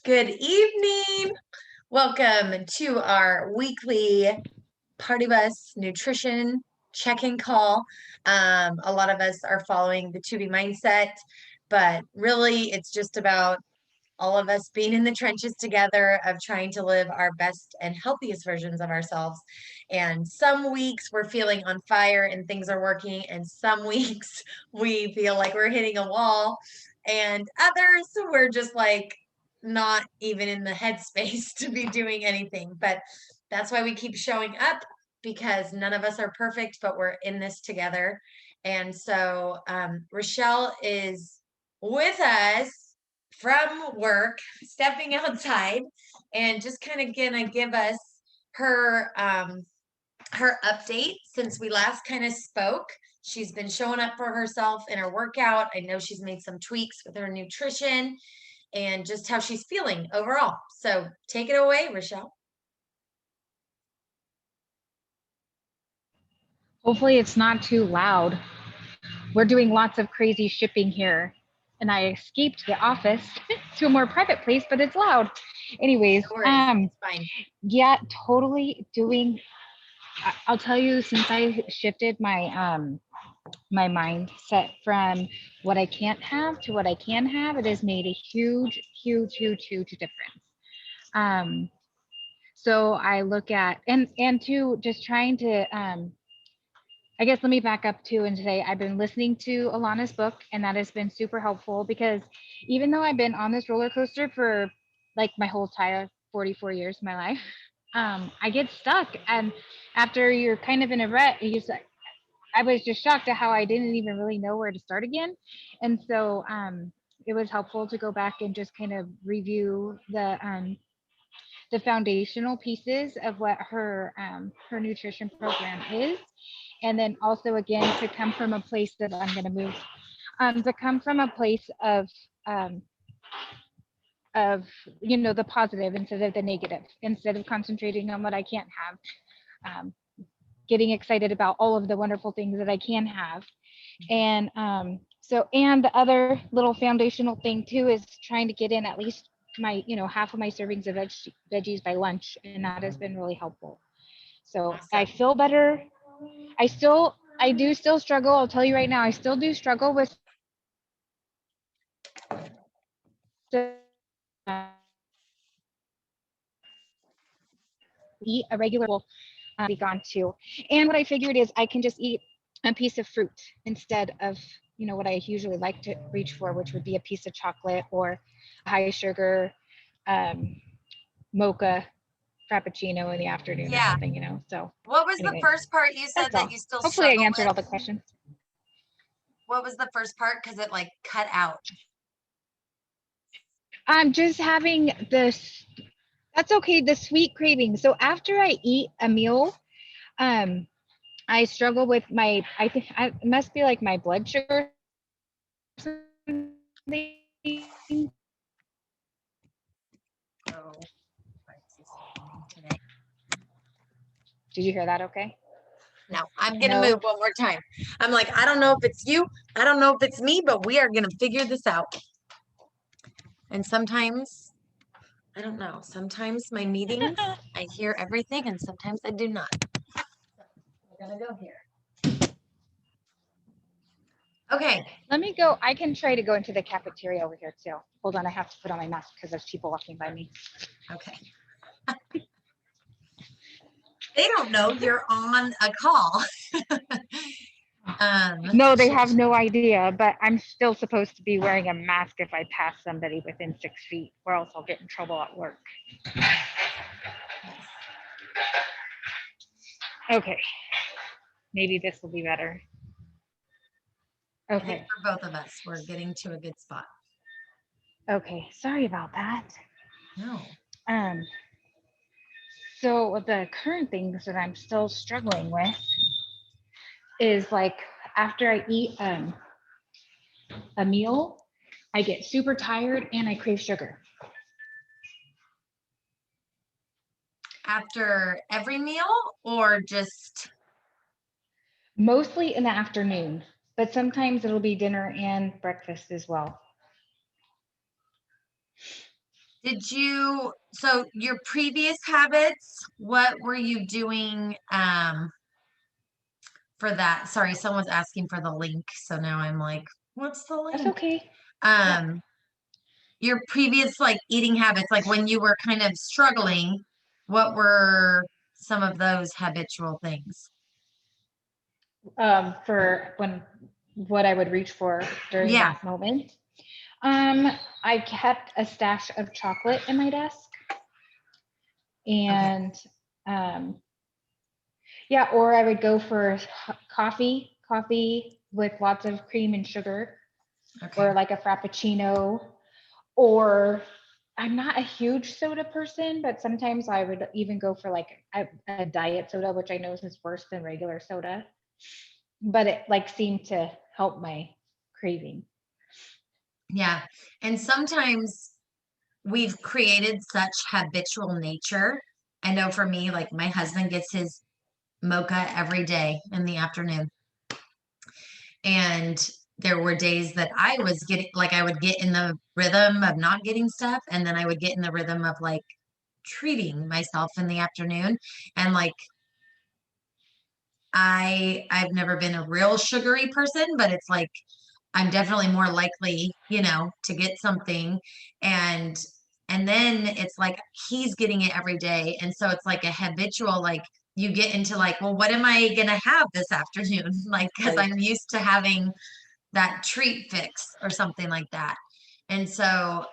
Good evening. Welcome to our weekly Party Bus Nutrition check-in call. A lot of us are following the 2B mindset, but really it's just about all of us being in the trenches together of trying to live our best and healthiest versions of ourselves. And some weeks we're feeling on fire and things are working, and some weeks we feel like we're hitting a wall, and others we're just like not even in the headspace to be doing anything. But that's why we keep showing up, because none of us are perfect, but we're in this together. And so Rashell is with us from work, stepping outside, and just kind of gonna give us her her update since we last kind of spoke. She's been showing up for herself in her workout. I know she's made some tweaks with her nutrition and just how she's feeling overall. So take it away, Rashell. Hopefully it's not too loud. We're doing lots of crazy shipping here, and I escaped the office to a more private place, but it's loud. Anyways, No worries. It's fine. Yeah, totally doing. I'll tell you, since I shifted my my mindset from what I can't have to what I can have, it has made a huge difference. So I look at and to just trying to I guess let me back up too and say I've been listening to Alana's book, and that has been super helpful, because even though I've been on this roller coaster for like my whole entire 44 years of my life, I get stuck. And after you're kind of in a rut, I was just shocked at how I didn't even really know where to start again. And so it was helpful to go back and just kind of review the foundational pieces of what her nutrition program is, and then also again to come from a place that I'm going to move to come from a place of the positive instead of the negative, instead of concentrating on what I can't have, getting excited about all of the wonderful things that I can have. And and the other little foundational thing too is trying to get in at least my half of my servings of veggies by lunch, and that has been really helpful. So Awesome. I feel better. I do still struggle. I'll tell you right now, I still do struggle with eat a regular be gone too. And what I figured is I can just eat a piece of fruit instead of what I usually like to reach for, which would be a piece of chocolate or a high sugar mocha frappuccino in the afternoon or something. So what was anyway, the first part you said that you still hopefully I answered with? all the questions. What was the first part? Because it like cut out. I'm just having this. That's okay. The sweet craving. So after I eat a meal, I struggle with my. I think it must be like my blood sugar. Did you hear that? Okay. No, I'm gonna move one more time. I'm like, I don't know if it's you, I don't know if it's me, but we are gonna figure this out. And sometimes, I don't know, sometimes my meetings, I hear everything, and sometimes I do not. So we're gonna go here. Okay. Let me go. I can try to go into the cafeteria over here too. Hold on, I have to put on my mask because there's people walking by me. Okay. They don't know you're on a call. No, they have no idea, but I'm still supposed to be wearing a mask if I pass somebody within 6 feet, or else I'll get in trouble at work. Okay. Maybe this will be better. Okay. I think for both of us, we're getting to a good spot. Okay. Sorry about that. No. So the current things that I'm still struggling with is like after I eat a meal, I get super tired and I crave sugar. After every meal or just? Mostly in the afternoon, but sometimes it'll be dinner and breakfast as well. So your previous habits, what were you doing for that? Sorry, someone's asking for the link. So now I'm like, what's the That's link? okay. Yeah. Um, your previous like eating habits, like when you were kind of struggling, what were some of those habitual things? For what I would reach for during Yeah. that moment. Um, I kept a stash of chocolate in my desk, Okay. and um, yeah, or I would go for coffee with lots of cream and sugar, Okay. or like a frappuccino, or I'm not a huge soda person, but sometimes I would even go for like a diet soda, which I know is worse than regular soda, but it like seemed to help my craving. Yeah. And sometimes we've created such habitual nature. I know for me, like my husband gets his mocha every day in the afternoon. And there were days that I was getting, like, I would get in the rhythm of not getting stuff. And then I would get in the rhythm of like treating myself in the afternoon. And like, I've never been a real sugary person, but it's like I'm definitely more likely, to get something. And and then it's like he's getting it every day. And so it's like a habitual, like you get into like, well, what am I gonna have this afternoon? Like, because Right. I'm used to having that treat fix or something like that. And so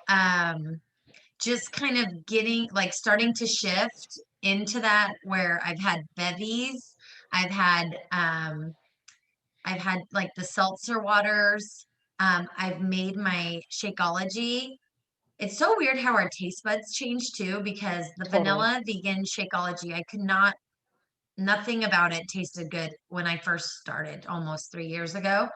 just kind of getting like starting to shift into that where I've had bevies, I've had I've had like the seltzer waters. I've made my Shakeology. It's so weird how our taste buds change too, because the Totally. vanilla vegan Shakeology, I could not, nothing about it tasted good when I first started almost 3 years ago.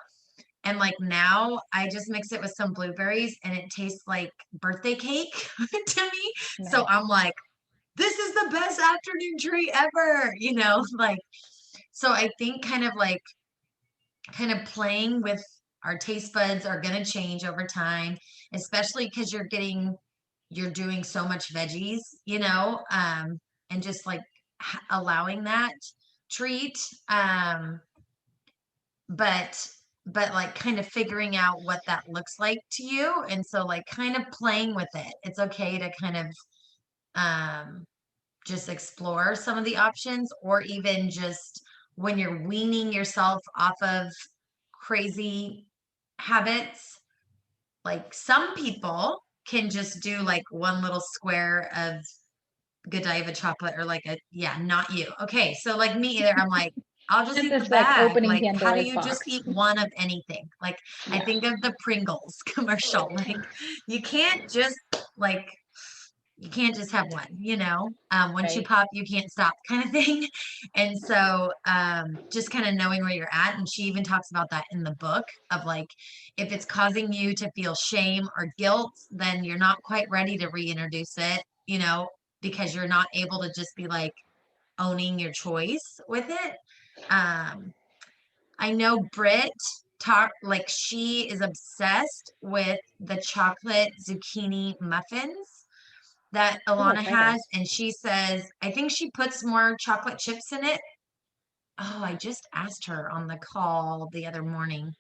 And like now I just mix it with some blueberries and it tastes like birthday cake to me. So Nice. I'm like, this is the best afternoon treat ever, like, so I think kind of playing with our taste buds are going to change over time, especially because you're doing so much veggies, and just like allowing that treat. Um but but like kind of figuring out what that looks like to you, and so like kind of playing with it. It's okay to kind of um just explore some of the options, or even just when you're weaning yourself off of crazy habits. Like some people can just do like one little square of Godiva chocolate, or like yeah, not you. Okay, so like me either. I'm like, I'll just This eat the is like bag. opening Like, how do Pandora's you just box. eat one of anything? Like, I Yeah. think of the Pringles commercial. Like, you can't just like you can't just have one, once you Right. pop, you can't stop kind of thing. And so just kind of knowing where you're at. And she even talks about that in the book of like, if it's causing you to feel shame or guilt, then you're not quite ready to reintroduce it, because you're not able to just be like owning your choice with it. Um, I know Britt talk like she is obsessed with the chocolate zucchini muffins that Oh, I'll Alana try has, those. and she says, I think she puts more chocolate chips in it. Oh, I just asked her on the call the other morning,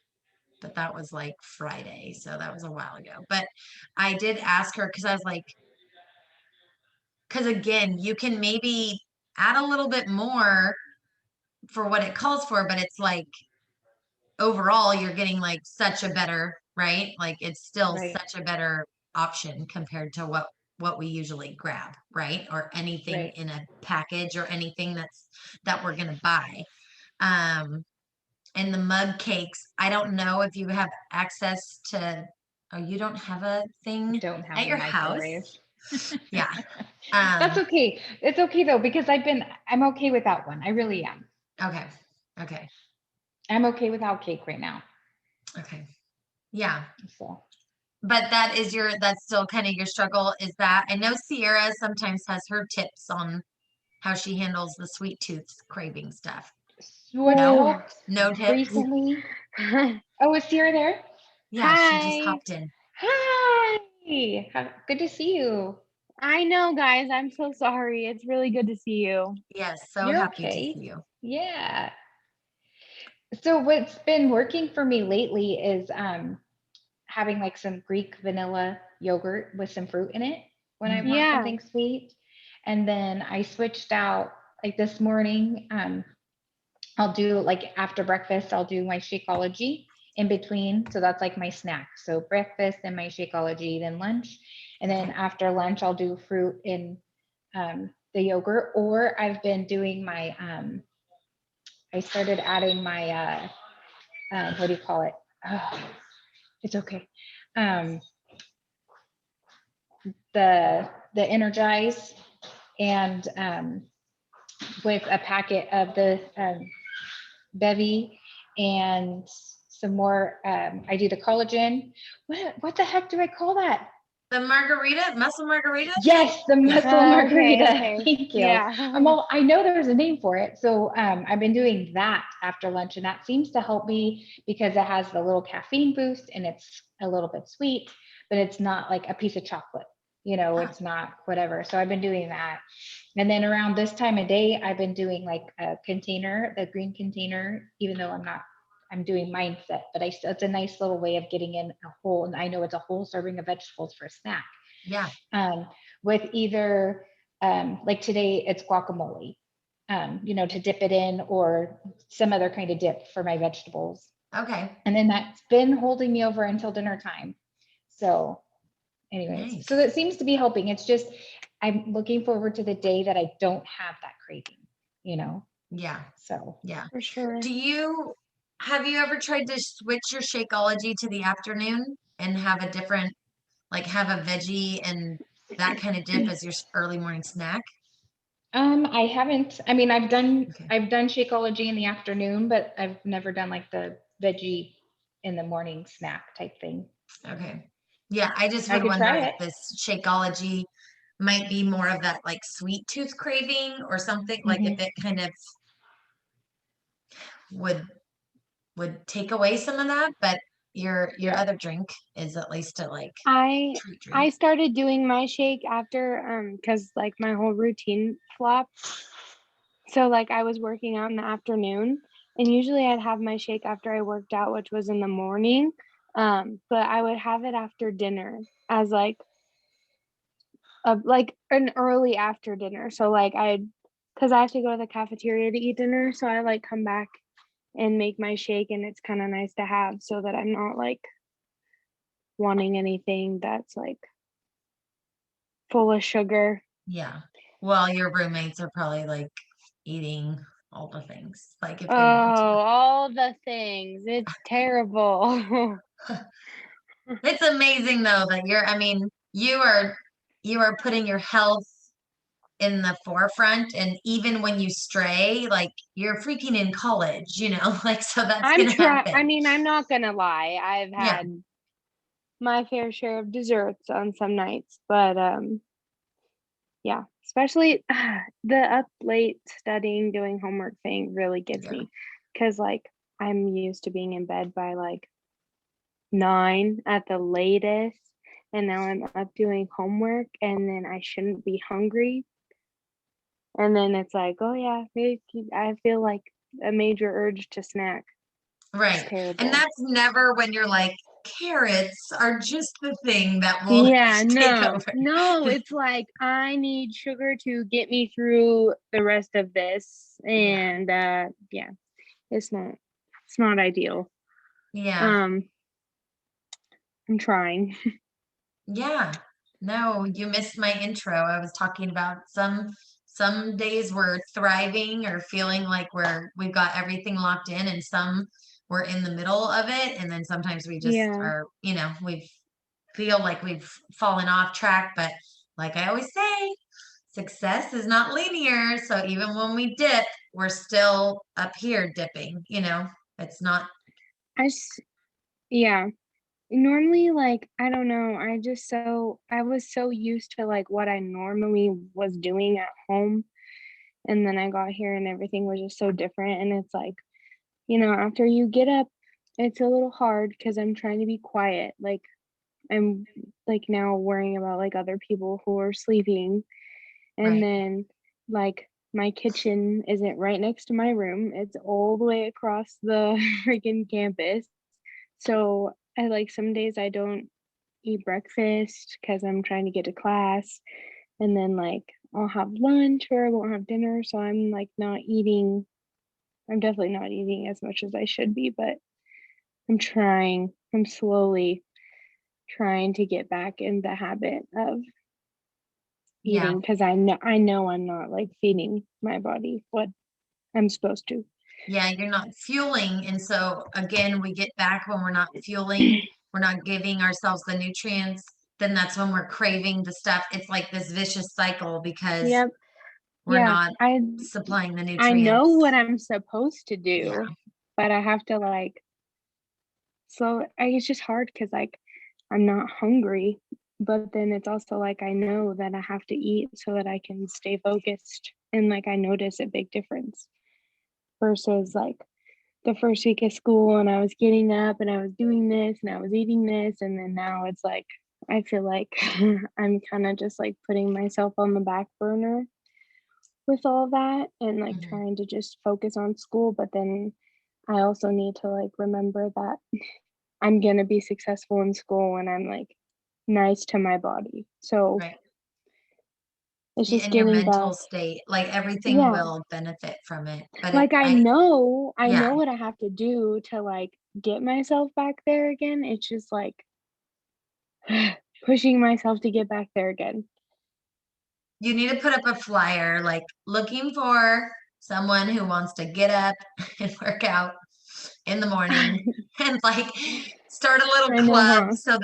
but that was like Friday, so that was a while ago. But I did ask her because I was like, because again, you can maybe add a little bit more for what it calls for, but it's like overall you're getting like such a better, right? Like it's still Right. such a better option compared to what we usually grab, right? Or anything Right. in a package, or anything that we're gonna buy. Um, and the mug cakes, I don't know if you have access to, oh, you don't have a thing Don't have at a your microwave. house? Yeah. That's okay. It's okay though, because I'm okay without one. I really am. Okay. Okay. I'm okay without cake right now. Okay. Yeah. So But that's still kind of your struggle, is that I know Sierra sometimes has her tips on how she handles the sweet tooth craving stuff. No? so No tips? recently, oh, is Sierra there? Yeah, she just Hi. hopped in. Hi. Good to see you. I know, guys. I'm so sorry. It's really good to see you. Yes, so You're happy to okay. see you. Yeah. So what's been working for me lately is having like some Greek vanilla yogurt with some fruit in it when I want Yeah. something sweet. And then I switched out like this morning. I'll do like after breakfast, I'll do my Shakeology in between. So that's like my snack. So breakfast and my Shakeology, then lunch. And then after lunch, I'll do fruit in the yogurt. Or I've been doing my, I started adding my, what do you call it? Oh, it's okay. Um, the Energize and with a packet of the Bevy and some more. I do the collagen. What the heck do I call that? The margarita, muscle margarita? Yes, the Yeah. muscle margarita. Okay. Thank you. Yeah. I know there's a name for it. So I've been doing that after lunch, and that seems to help me because it has the little caffeine boost and it's a little bit sweet, but it's not like a piece of chocolate. It's not whatever. So I've been doing that. And then around this time of day, I've been doing like a container, the green container, even though I'm doing mindset, but it's a nice little way of getting in a whole, and I know it's a whole serving of vegetables for a snack. Yeah. Um, with either, like today, it's guacamole, to dip it in or some other kind of dip for my vegetables. Okay. And then that's been holding me over until dinner time. So anyways, Nice. so that seems to be helping. It's just, I'm looking forward to the day that I don't have that craving, Yeah. so. Yeah. For sure. Have you ever tried to switch your Shakeology to the afternoon and have a different, like have a veggie and that kind of dip as your early morning snack? I haven't, I mean, Okay. I've done Shakeology in the afternoon, but I've never done like the veggie in the morning snack type thing. Okay. Yeah, I just I would could wonder try if it. this Shakeology might be more of that like sweet tooth craving or something, like if Mhm. it kind of would take away some of that, but your Yeah. other drink is at least a like I treat drink. I started doing my shake after because like my whole routine flopped. So like I was working out in the afternoon, and usually I'd have my shake after I worked out, which was in the morning. But I would have it after dinner as like an early after dinner. So like because I have to go to the cafeteria to eat dinner, so I like come back and make my shake, and it's kind of nice to have so that I'm not like wanting anything that's like full of sugar. Yeah. Well, your roommates are probably like eating all the things, like if Oh, they want to. all the things. It's terrible. It's amazing though that I mean, you are putting your health in the forefront, and even when you stray, like you're freaking in college, like so that's gonna I happen. mean, I'm not gonna lie. I've Yeah. had my fair share of desserts on some nights, but yeah, especially the up late studying, doing homework thing really gets Yeah. me because like I'm used to being in bed by like 9 at the latest, and now I'm up doing homework, and then I shouldn't be hungry. And then it's like, oh yeah, I feel like a major urge to snack. It's Right. And terrible. that's never when you're like, carrots are just the thing that will Yeah, take no, over. no, it's like I need sugar to get me through the rest of this. Yeah. And yeah, it's not ideal. Yeah. Um, I'm trying. Yeah. No, you missed my intro. I was talking about some days we're thriving or feeling like we've got everything locked in, and some we're in the middle of it, and then sometimes we just Yeah. are, we feel like we've fallen off track, but like I always say, success is not linear, so even when we dip, we're still up here dipping. It's not. I just yeah. Normally, like, I don't know, I was so used to like what I normally was doing at home, and then I got here and everything was just so different, and it's like, after you get up, it's a little hard because I'm trying to be quiet. Like I'm like now worrying about like other people who are sleeping. And Right. then like my kitchen isn't right next to my room. It's all the way across the freaking campus. So I like some days I don't eat breakfast because I'm trying to get to class. And then like I'll have lunch or I won't have dinner. So I'm like not eating. I'm definitely not eating as much as I should be, but I'm trying. I'm slowly trying to get back in the habit of Yeah. eating because I know I'm not like feeding my body what I'm supposed to. Yeah, you're not fueling. And so again, we get back when we're not fueling, we're not giving ourselves the nutrients, then that's when we're craving the stuff. It's like this vicious cycle because Yep. we're Yeah. not I supplying the I know nutrients. what I'm supposed to Yeah. do, but I have to like it's just hard because like I'm not hungry, but then it's also like I know that I have to eat so that I can stay focused and like I notice a big difference versus like the first week of school and I was getting up and I was doing this and I was eating this and then now it's like I feel like I'm kind of just like putting myself on the back burner with all that and like Mhm. trying to just focus on school, but then I also need to like remember that I'm going to be successful in school when I'm like nice to my body. So Right. it's just In your getting mental back. state, like everything Yeah. will benefit from it. But Like I yeah, know what I have to do to like get myself back there again. It's just like pushing myself to get back there again. you need to put up a flyer like looking for someone who wants to get up and work out in the morning and like start a little I know, club huh? so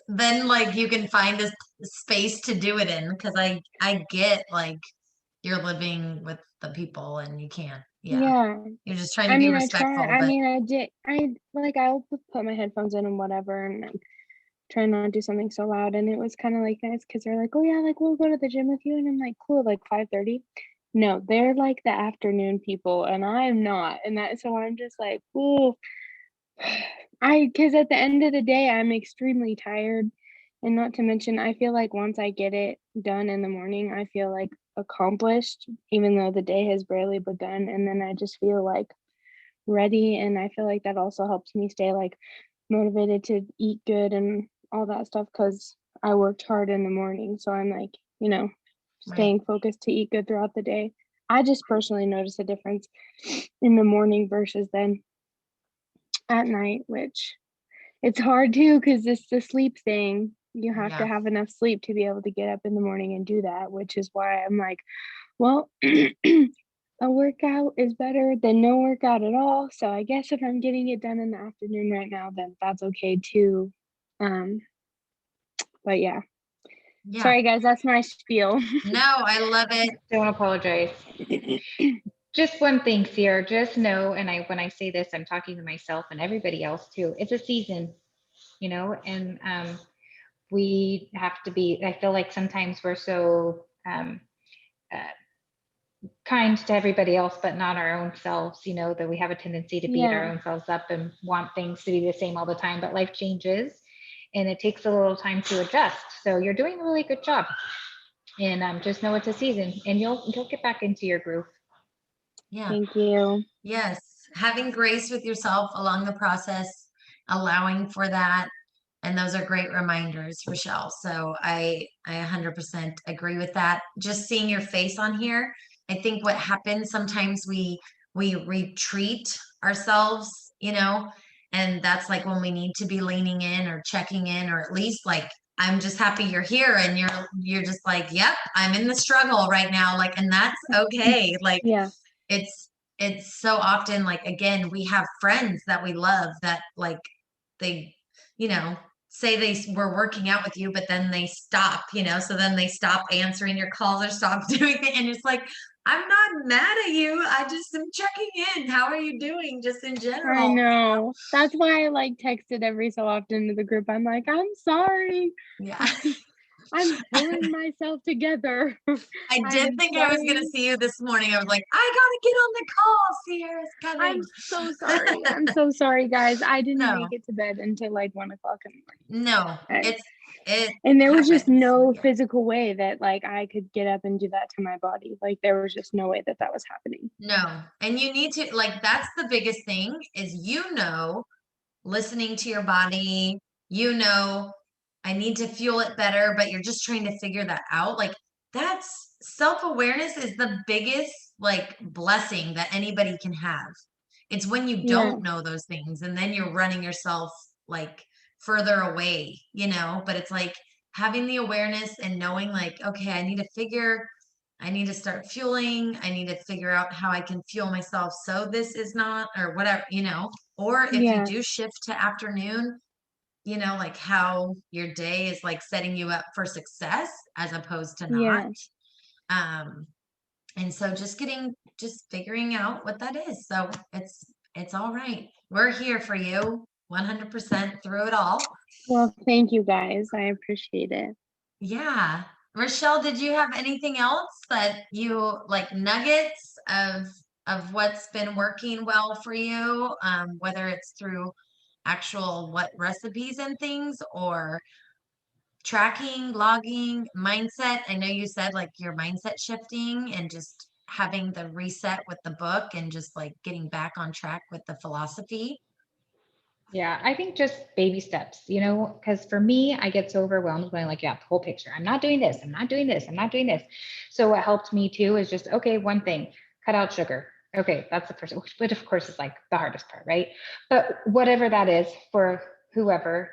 then like you can find a space to do it in because I get like you're living with the people and you can't. Yeah. Yeah. You're just trying to I be mean, I try. respectful, I but mean, I did. I like I'll put my headphones in and whatever, and I'm trying not to do something so loud. And it was kind of like nice because they're like, "Oh yeah, like we'll go to the gym with you," and I'm like, "Cool." Like 5:30. No, they're like the afternoon people, and I'm not. And that so I'm just like, ooh, because at the end of the day, I'm extremely tired. And not to mention, I feel like once I get it done in the morning, I feel like accomplished, even though the day has barely begun. And then I just feel like ready. And I feel like that also helps me stay like motivated to eat good and all that stuff because I worked hard in the morning. So I'm like, right. staying focused to eat good throughout the day. I just personally notice a difference in the morning versus then at night, which it's hard too because it's the sleep thing. You have to Yeah. have enough sleep to be able to get up in the morning and do that, which is why I'm like, well, a workout is better than no workout at all. So I guess if I'm getting it done in the afternoon right now, then that's okay too. Um, but yeah. Yeah. Sorry guys, that's my spiel. No, I love it. Don't apologize. Just one thing, Sierra, just know, and when I say this, I'm talking to myself and everybody else too. It's a season, and we have to be, I feel like sometimes we're so uh, kind to everybody else, but not our own selves, that we have a tendency to beat our Yeah. own selves up and want things to be the same all the time, but life changes and it takes a little time to adjust. So you're doing a really good job. And just know it's a season and you'll get back into your groove. Yeah. Thank you. Yes. Having grace with yourself along the process, allowing for that. And those are great reminders, Rashell. So I 100% agree with that. Just seeing your face on here, I think what happens sometimes we retreat ourselves, and that's like when we need to be leaning in or checking in, or at least like I'm just happy you're here and you're just like, yep, I'm in the struggle right now. Like, and that's okay. Like Yeah. it's it's so often like again, we have friends that we love that like they, you know, say they were working out with you, but then they stop, so then they stop answering your calls or stop doing it. And it's like, I'm not mad at you. I just am checking in. How are you doing? Just in I general. know. That's why I like texted every so often to the group. I'm like, I'm sorry. Yeah. I'm pulling myself together. I did I'm think I was going to trying. see you this morning. I was like, I got to get on the call. Sierra's I'm coming. so sorry. I'm so sorry, guys. I didn't make No, it to bed until like 1 o'clock in the no, morning. it And there was just happens. no Yeah. physical way that like I could get up and do that to my body. Like there was just no way that that was happening. No, and you need to, like, that's the biggest thing is, listening to your body, I need to fuel it better, but you're just trying to figure that out. Like, that's self-awareness is the biggest, like, blessing that anybody can have. It's when you Yeah. don't know those things and then you're running yourself like further away, but it's like having the awareness and knowing, like, okay, I need to start fueling. I need to figure out how I can fuel myself so this is not, or whatever, or if you Yeah. do shift to afternoon, like how your day is like setting you up for success as opposed to not. Yeah. Um, and so just figuring out what that is. So it's all right. We're here for you 100% through it all. Well, thank you guys. I appreciate it. Yeah. Rashell, did you have anything else that you like, nuggets of what's been working well for you? Whether it's through actual what recipes and things, or tracking, logging, mindset. I know you said like your mindset shifting and just having the reset with the book and just like getting back on track with the philosophy. Yeah, I think just baby steps, because for me, I get so overwhelmed when I like, yeah, the whole picture. I'm not doing this. I'm not doing this. I'm not doing this. So what helped me too is just, okay, one thing, cut out sugar. Okay, that's the first, which of course is like the hardest part, right? But whatever that is for whoever,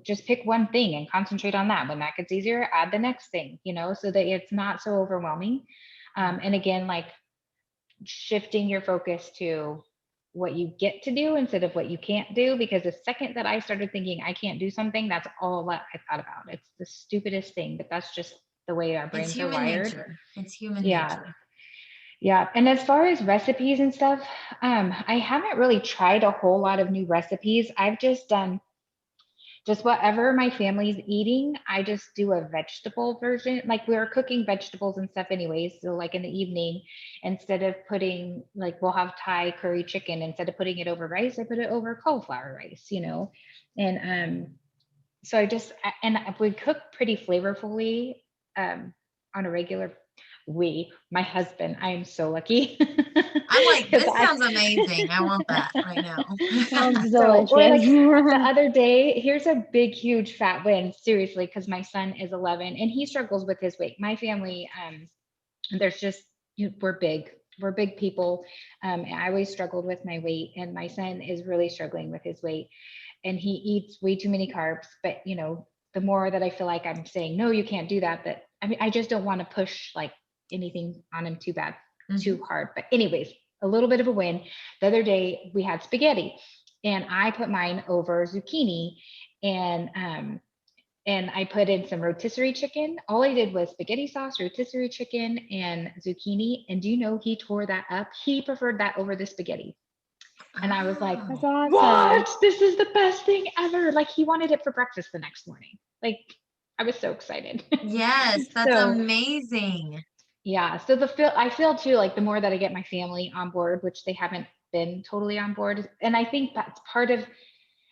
just pick one thing and concentrate on that. When that gets easier, add the next thing, so that it's not so overwhelming. And again, like shifting your focus to what you get to do instead of what you can't do, because the second that I started thinking I can't do something, that's all that I thought about. It's the stupidest thing, but that's just the way our It's brains are human wired. nature. It's human Yeah. nature. Yeah. And as far as recipes and stuff, I haven't really tried a whole lot of new recipes. I've just done just whatever my family's eating. I just do a vegetable version. Like we were cooking vegetables and stuff anyways. So like in the evening, instead of putting, like we'll have Thai curry chicken, instead of putting it over rice, I put it over cauliflower rice. And so and we cook pretty flavorfully on a regular. My husband, I am so lucky. I'm like, 'Cause this sounds amazing. I want that right now. Sounds So, or like the delicious. other day, here's a big, huge fat win, seriously, because my son is 11 and he struggles with his weight. My family, there's just, we're big people. And I always struggled with my weight, and my son is really struggling with his weight, and he eats way too many carbs. But, the more that I feel like I'm saying, no, you can't do that. But I mean, I just don't want to push like anything on him too bad, too hard. But anyways, a little bit of a win. The other day we had spaghetti, and I put mine over zucchini, and I put in some rotisserie chicken. All I did was spaghetti sauce, rotisserie chicken, and zucchini. And do you know, he tore that up? He preferred that over the spaghetti. And I was like, That's Oh, awesome. what? This is the best thing ever. Like he wanted it for breakfast the next morning. Like I was so excited. yes, that's So amazing. yeah. So I feel too, like the more that I get my family on board, which they haven't been totally on board. And I think that's part of,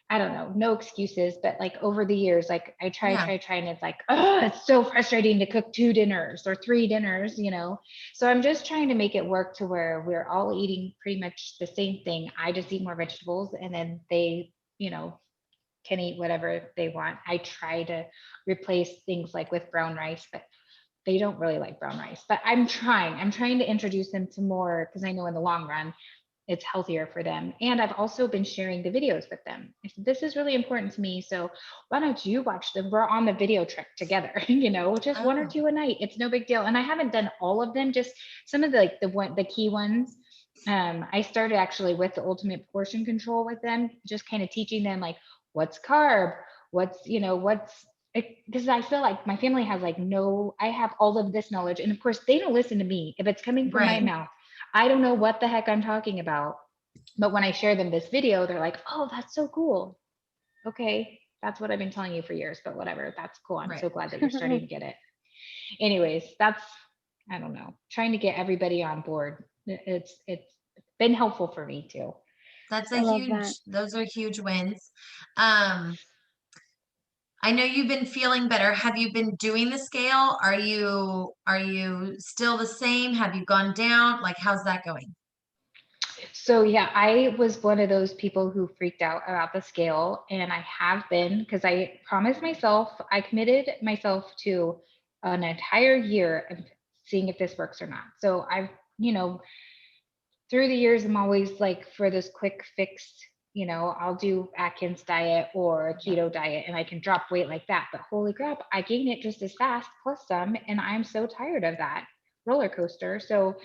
I don't know, no excuses, but like over the years, like I Yeah. try, and it's like, oh, it's so frustrating to cook 2 dinners or 3 dinners. So I'm just trying to make it work to where we're all eating pretty much the same thing. I just eat more vegetables, and then they, can eat whatever they want. I try to replace things like with brown rice, but they don't really like brown rice. But I'm trying to introduce them to more, because I know in the long run, it's healthier for them. And I've also been sharing the videos with them. I said, this is really important to me. So why don't you watch them? We're on the video trek together, just 1 or Oh, 2 a night. It's no big deal. And I haven't done all of them, just some of the key ones. I started actually with the ultimate portion control with them, just kind of teaching them like what's carb, what's because I feel like my family has like I have all of this knowledge. And of course they don't listen to me. If it's coming from my right. mouth, I don't know what the heck I'm talking about. But when I share them this video, they're like, oh, that's so cool. Okay. That's what I've been telling you for years, but whatever. That's cool. I'm Right. so glad that you're starting to get it. Anyways, that's, I don't know, trying to get everybody on board. It's been helpful for me too. That's I love that. those are huge wins. I know you've been feeling better. Have you been doing the scale? Are you still the same? Have you gone down? Like, how's that going? So yeah, I was one of those people who freaked out about the scale, and I have been, because I promised myself, I committed myself to an entire year of seeing if this works or not. So I've, through the years, I'm always like, for this quick fix, I'll do Atkins diet or keto diet and I can drop weight like that. But holy crap, I gain it just as fast plus some. And I'm so tired of that roller coaster. So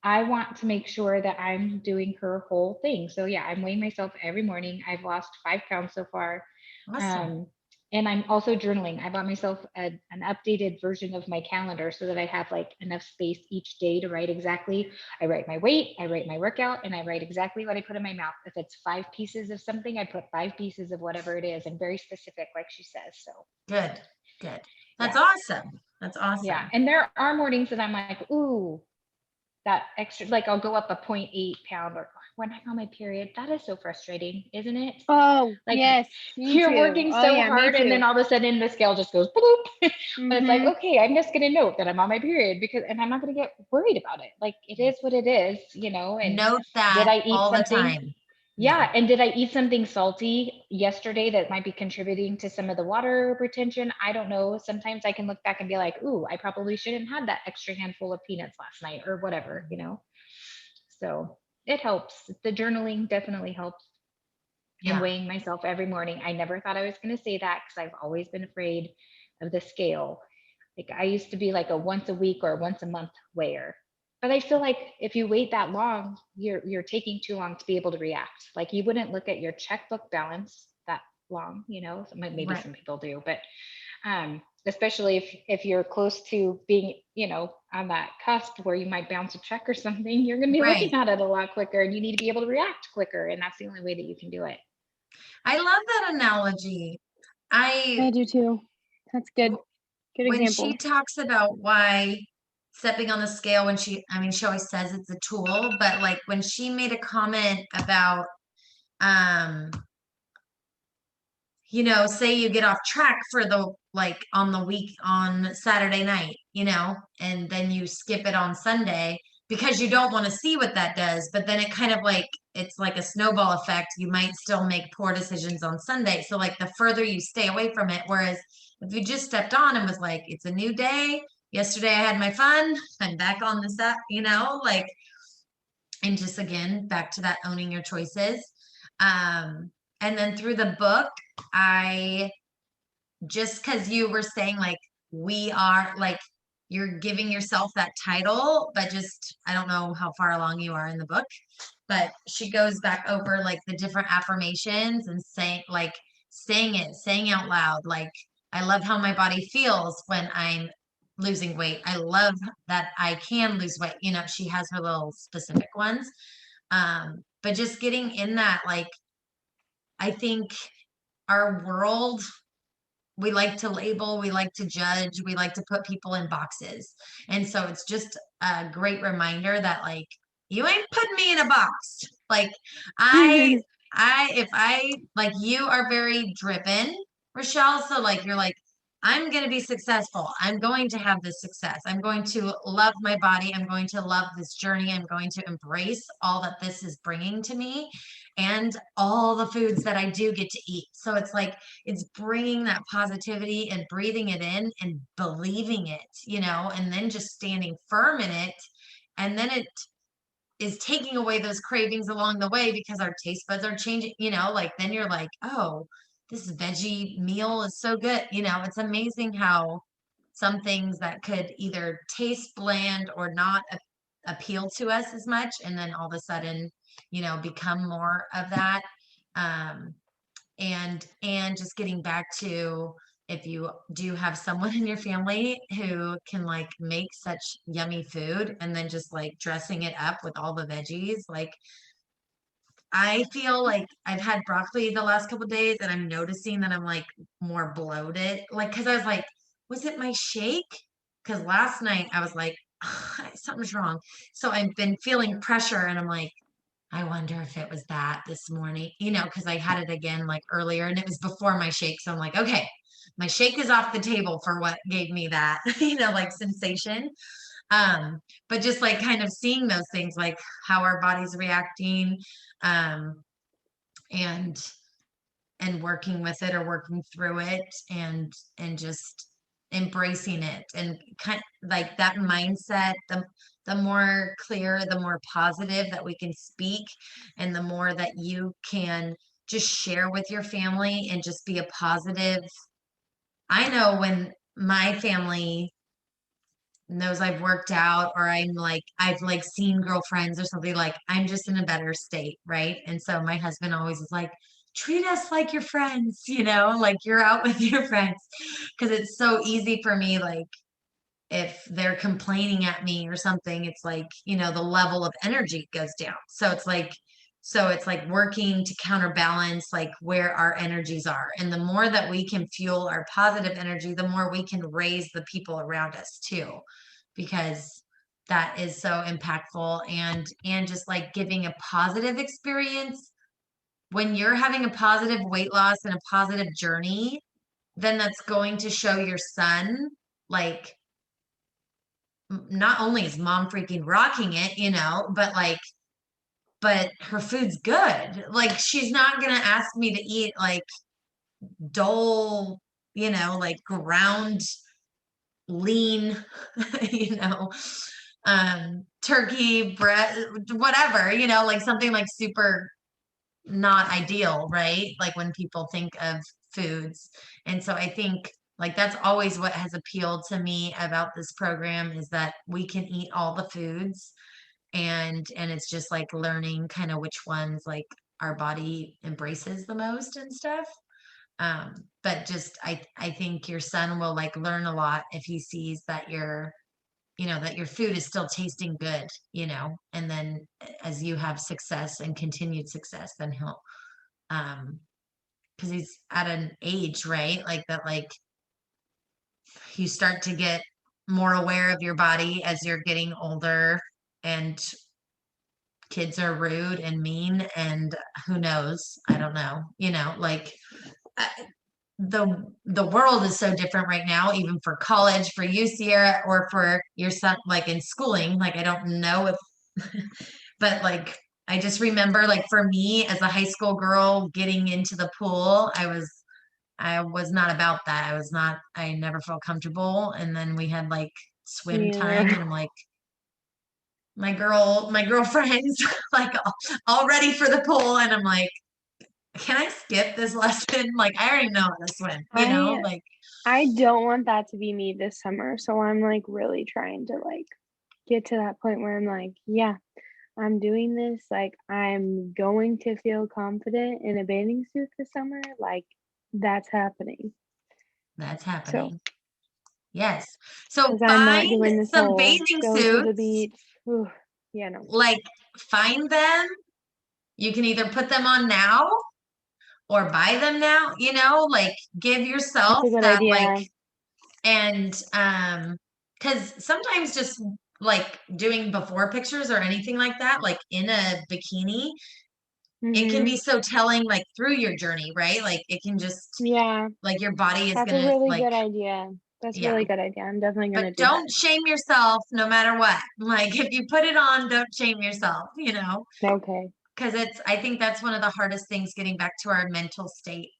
I want to make sure that I'm doing her whole thing. So yeah, I'm weighing myself every morning. I've lost 5 pounds so far. Awesome. And I'm also journaling. I bought myself an updated version of my calendar so that I have like enough space each day to write exactly. I write my weight, I write my workout, and I write exactly what I put in my mouth. If it's 5 pieces of something, I put 5 pieces of whatever it is, and very specific, like she says. So Good. That's yeah, awesome. That's awesome. yeah. And there are mornings that I'm like, ooh, that extra, like I'll go up a 0.8 pound, or when I'm on my period. That is so frustrating, isn't it? Oh, Like, yes, me you're too. working Oh, so yeah, me hard, and then too. all of a sudden the scale just goes bloop. But it's like, Mhm. okay, I'm just gonna note that I'm on my period, and I'm not gonna get worried about it. Like, it is what it is, and Note did that I eat all the something? time. Yeah, and did I eat something salty yesterday that might be contributing to some of the water retention? I don't know. Sometimes I can look back and be like, ooh, I probably shouldn't have that extra handful of peanuts last night or whatever, So it helps. The journaling definitely helps. And Yeah. weighing myself every morning. I never thought I was going to say that because I've always been afraid of the scale. Like, I used to be like a once a week or once a month weigher. But I feel like if you wait that long, you're taking too long to be able to react. Like, you wouldn't look at your checkbook balance that long, maybe Right. some people do, but especially if you're close to being, on that cusp where you might bounce a check or something, you're going to be Right. looking at it a lot quicker, and you need to be able to react quicker. And that's the only way that you can do it. I love that analogy. I do too. That's good. Good When example. she talks about why stepping on the scale, she always says it's a tool, but like when she made a comment about, say you get off track for on the week on Saturday night, and then you skip it on Sunday because you don't want to see what that does. But then it kind of it's like a snowball effect. You might still make poor decisions on Sunday. So like the further you stay away from it, whereas if you just stepped on and was like, it's a new day. Yesterday I had my fun. I'm back on the set, and just again, back to that owning your choices. And then through the book, I just because you were saying we are you're giving yourself that title, but just I don't know how far along you are in the book, but she goes back over the different affirmations and saying out loud, I love how my body feels when I'm losing weight. I love that I can lose weight. She has her little specific ones. But just getting in that, I think our world, we like to label, we like to judge, we like to put people in boxes. And so it's just a great reminder that you ain't putting me in a box. I if I you are very driven, Rashell. So you're I'm going to be successful. I'm going to have this success. I'm going to love my body. I'm going to love this journey. I'm going to embrace all that this is bringing to me and all the foods that I do get to eat. So it's bringing that positivity and breathing it in and believing it, and then just standing firm in it. And then it is taking away those cravings along the way because our taste buds are changing, then you're like, oh, this veggie meal is so good. It's amazing how some things that could either taste bland or not appeal to us as much, and then all of a sudden, become more of that. And just getting back to, if you do have someone in your family who can make such yummy food and then just dressing it up with all the veggies, I feel like I've had broccoli the last couple of days and I'm noticing that I'm like more bloated. Like, cause I was like, was it my shake? Cause last night I was like, something's wrong. So I've been feeling pressure and I'm like, I wonder if it was that this morning, cause I had it again like earlier and it was before my shake. So I'm like, okay, my shake is off the table for what gave me that, like sensation. Um, but just like kind of seeing those things, like how our body's reacting, um, and working with it or working through it, and just embracing it, and kind like that mindset, the more clear, the more positive that we can speak, and the more that you can just share with your family and just be a positive. I know when my family knows I've worked out, or I've like seen girlfriends or something, like I'm just in a better state, right? And so my husband always is like, treat us like your friends, like you're out with your friends. Because it's so easy for me, like if they're complaining at me or something, it's like, the level of energy goes down. So it's like working to counterbalance like where our energies are. And the more that we can fuel our positive energy, the more we can raise the people around us too, because that is so impactful. And just like giving a positive experience, when you're having a positive weight loss and a positive journey, then that's going to show your son, like, not only is mom freaking rocking it, but her food's good. Like she's not gonna ask me to eat like dull, like ground lean, you know, turkey breast, whatever, like something like super not ideal, right? Like when people think of foods. And so I think like that's always what has appealed to me about this program, is that we can eat all the foods, and it's just like learning kind of which ones like our body embraces the most and stuff. But just I think your son will like learn a lot if he sees that that your food is still tasting good, and then as you have success and continued success, then he'll because he's at an age, right, like that, like you start to get more aware of your body as you're getting older, and kids are rude and mean, and who knows, I don't know, like uh, the world is so different right now, even for college, for you, Sierra, or for your son, like in schooling, like I don't know if but like I just remember, like for me as a high school girl getting into the pool, I was not about that. I never felt comfortable. And then we had like swim Me time, either. and like my girlfriends like all ready for the pool, and I'm like, can I skip this lesson? Like I already know how to swim, I like I don't want that to be me this summer, so I'm like really trying to like get to that point where I'm like, yeah, I'm doing this. Like I'm going to feel confident in a bathing suit this summer. Like that's happening. that's So, happening. Yes. So because I'm not find doing this some whole bathing go to the suits, beach. Ooh, yeah, no, like find them. You can either put them on now or buy them now, like give that's yourself a good that, like, idea. and because sometimes just like doing before pictures or anything like that, like in a bikini, it can Mm-hmm. be so telling, like through your journey, right? Like it can just, Yeah, like your body is that's a gonna really like, good idea. That's a yeah. really good idea. I'm definitely But gonna do that. don't shame yourself no matter what. Like if you put it on, don't shame yourself, Okay. because I think that's one of the hardest things, getting back to our mental state.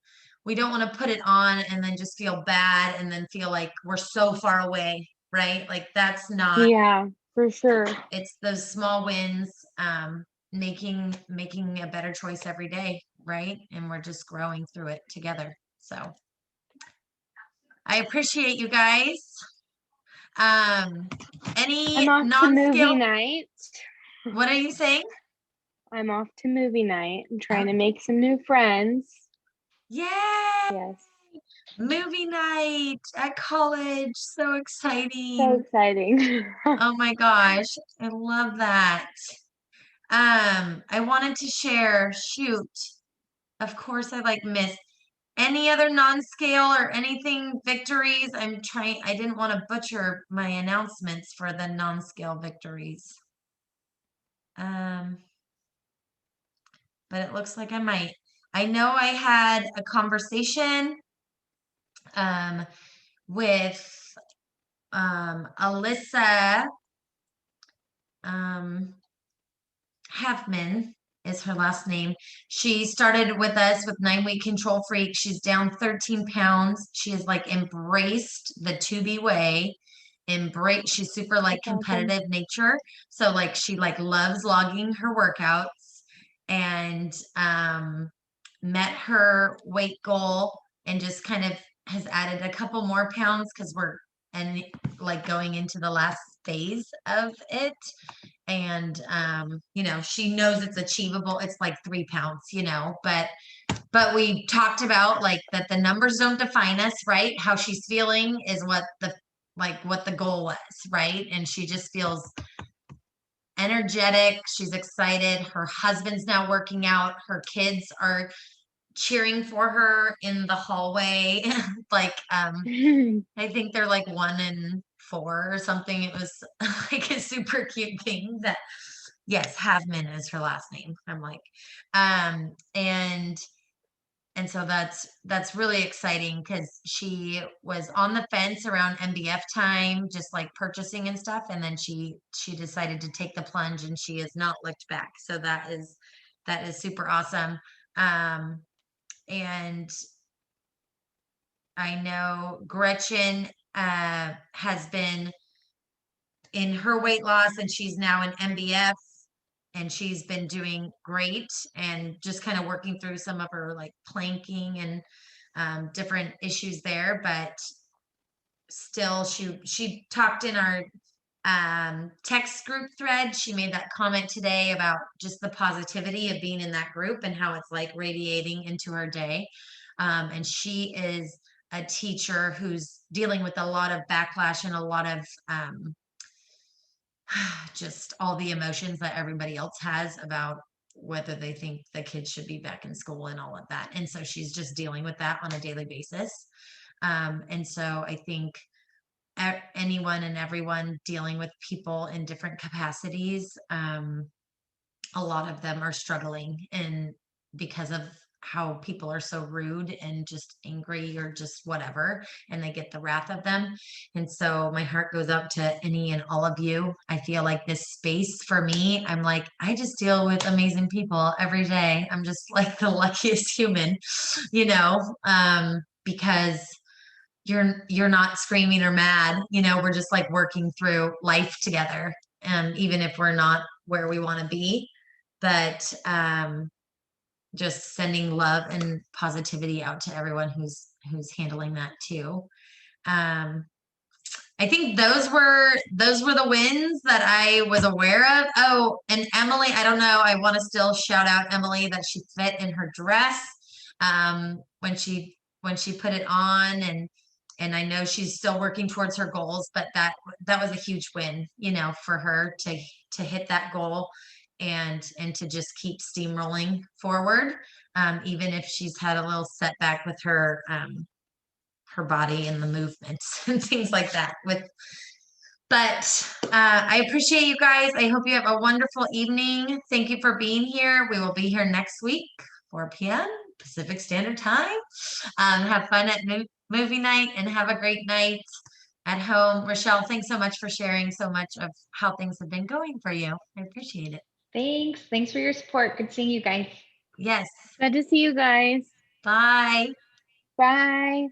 We don't want to put it on and then just feel bad and then feel like we're so far away, right? Like that's not, Yeah, for sure. it's those small wins, making a better choice every day, right? And we're just growing through it together. So I appreciate you guys. Um, I'm any off to movie non-scale, night. what are you saying? I'm off to movie night. I'm trying to Okay. make some new friends. Yay! Yes. Movie night at college. So So exciting. exciting. Oh my gosh. I love that. I wanted to share, shoot, of course I like missed any other non-scale or anything victories. I didn't want to butcher my announcements for the non-scale victories. But it looks like I might. I know I had a conversation with Alyssa Halfman is her last name. She started with us with 9-week control freak. She's down 13 pounds. She has like embraced the 2B way. She's super like That's awesome. competitive nature. So like she like loves logging her workouts and met her weight goal and just kind of has added a couple more pounds because we're like going into the last phase of it. And you know, she knows it's achievable. It's like 3 pounds, you know, but we talked about like that the numbers don't define us, right? How she's feeling is what the goal was, right? And she just feels energetic. She's excited. Her husband's now working out. Her kids are cheering for her in the hallway. Like I think they're like 1 and 4 or something. It was like a super cute thing that, yes, Havman is her last name. I'm like, and so that's really exciting because she was on the fence around MBF time, just like purchasing and stuff, and then she decided to take the plunge, and she has not looked back. So that is super awesome. And I know Gretchen has been in her weight loss, and she's now in MBF, and she's been doing great and just kind of working through some of her like planking and different issues there. But still, she talked in our text group thread. She made that comment today about just the positivity of being in that group and how it's like radiating into her day. And she is a teacher who's dealing with a lot of backlash and a lot of just all the emotions that everybody else has about whether they think the kids should be back in school and all of that. And so she's just dealing with that on a daily basis. And so I think anyone and everyone dealing with people in different capacities, a lot of them are struggling, and because of how people are so rude and just angry or just whatever, and they get the wrath of them. And so my heart goes up to any and all of you. I feel like this space for me, I'm like, I just deal with amazing people every day. I'm just like the luckiest human, you know, because you're not screaming or mad, you know, we're just like working through life together. And even if we're not where we want to be, but just sending love and positivity out to everyone who's handling that too. I think those were the wins that I was aware of. Oh, and Emily, I don't know. I want to still shout out Emily that she fit in her dress when she put it on, and I know she's still working towards her goals, but that was a huge win, you know, for her to hit that goal and to just keep steamrolling forward, even if she's had a little setback with her body and the movements and things like that. But I appreciate you guys. I hope you have a wonderful evening. Thank you for being here. We will be here next week, 4 p.m. Pacific Standard Time. Have fun at movie night and have a great night at home. Rashell, thanks so much for sharing so much of how things have been going for you. I appreciate it. Thanks for your support. Good seeing you guys. Yes. Good to see you guys. Bye. Bye.